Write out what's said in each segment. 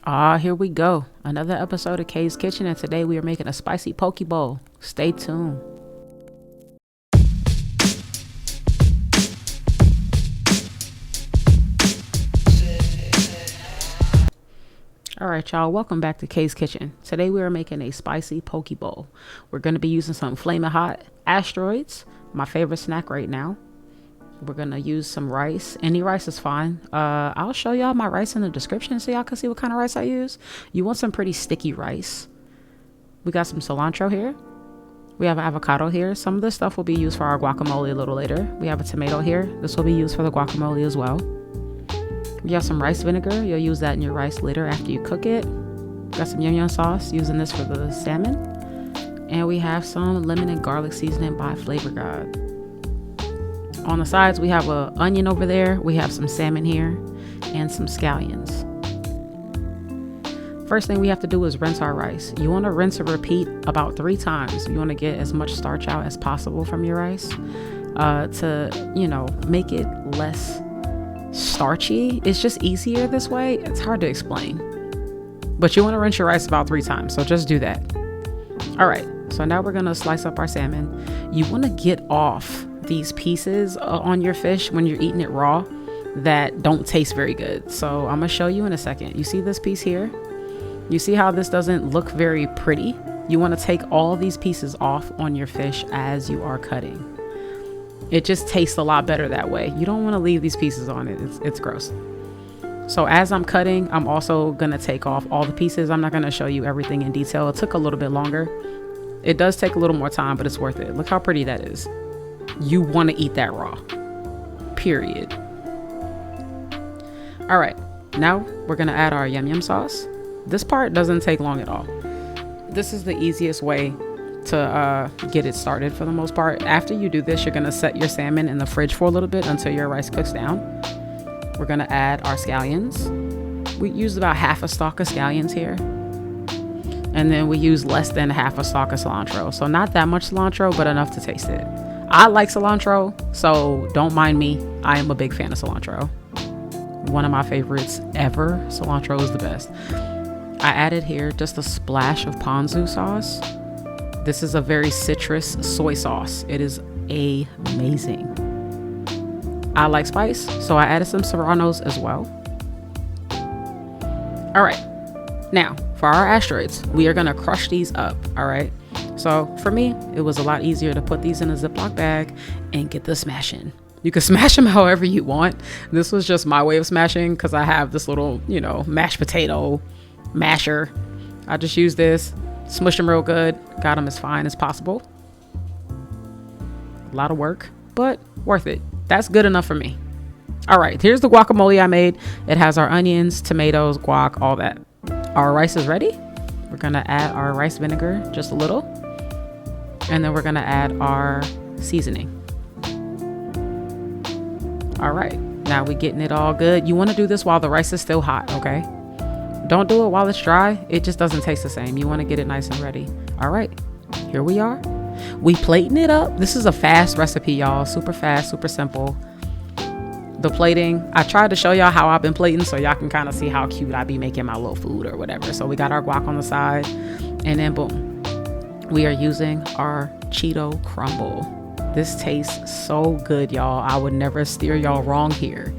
Here we go. Another episode of Kay's Kitchen, and today we are making a spicy poke bowl. Stay tuned. All right, y'all, welcome back to Kay's Kitchen. Today we are making a spicy poke bowl. We're going to be using some flaming hot asteroids, my favorite snack right now. We're going to use some rice. Any rice is fine. I'll show y'all my rice in the description so y'all can see what kind of rice I use. You want some pretty sticky rice. We got some cilantro here. We have avocado here. Some of this stuff will be used for our guacamole a little later. We have a tomato here. This will be used for the guacamole as well. We have some rice vinegar. You'll use that in your rice later after you cook it. Got some yum yum sauce, using this for the salmon. And we have some lemon and garlic seasoning by Flavor God. On the sides, we have an onion over there. We have some salmon here and some scallions. First thing we have to do is rinse our rice. You want to rinse and repeat about 3 times. You want to get as much starch out as possible from your rice to, make it less starchy. It's just easier this way. It's hard to explain, but you want to rinse your rice about 3 times, so just do that. All right, so now we're gonna slice up our salmon. You want to get off these pieces on your fish when you're eating it raw that don't taste very good. So I'm gonna show you in a second. You see this piece here? You see how this doesn't look very pretty? You want to take all these pieces off on your fish as you are cutting. It just tastes a lot better that way. You don't want to leave these pieces on it. It's gross. So as I'm cutting, I'm also going to take off all the pieces. I'm not going to show you everything in detail. It took a little bit longer. It does take a little more time, but it's worth it. Look how pretty that is. You want to eat that raw. Period. All right. Now we're going to add our yum yum sauce. This part doesn't take long at all. This is the easiest way to get it started for the most part. After you do this, you're going to set your salmon in the fridge for a little bit until your rice cooks down. We're going to add our scallions. We use about half a stalk of scallions here. And then we use less than half a stalk of cilantro. So not that much cilantro, but enough to taste it. I like cilantro, so don't mind me. I am a big fan of cilantro. One of my favorites ever. Cilantro is the best. I added here just a splash of ponzu sauce. This is a very citrus soy sauce. It is amazing. I like spice, so I added some serranos as well. All right, now for our asteroids, we are gonna crush these up, all right? So for me, it was a lot easier to put these in a Ziploc bag and get the smashing. You can smash them however you want. This was just my way of smashing because I have this little, mashed potato masher. I just use this, smush them real good, got them as fine as possible. A lot of work, but worth it. That's good enough for me. All right, here's the guacamole I made. It has our onions, tomatoes, guac, all that. Our rice is ready. We're gonna add our rice vinegar, just a little. And then we're gonna add our seasoning. All right, now we're getting it all good. You wanna do this while the rice is still hot, okay? Don't do it while it's dry. It just doesn't taste the same. You want to get it nice and ready. All right, here we are. We plating it up. This is a fast recipe, y'all. Super fast, super simple. The plating, I tried to show y'all how I've been plating so y'all can kind of see how cute I be making my little food or whatever. So we got our guac on the side, and then boom, we are using our Cheeto Crumble. This tastes so good, y'all. I would never steer y'all wrong here.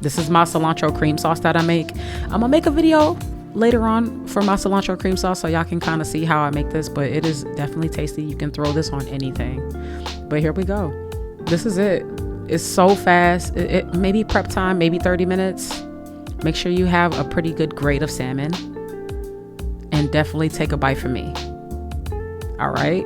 This is my cilantro cream sauce that I make. I'm gonna make a video later on for my cilantro cream sauce so y'all can kind of see how I make this, but it is definitely tasty. You can throw this on anything. But here we go. This is it. It's so fast. It maybe prep time, maybe 30 minutes. Make sure you have a pretty good grade of salmon and definitely take a bite from me. All right.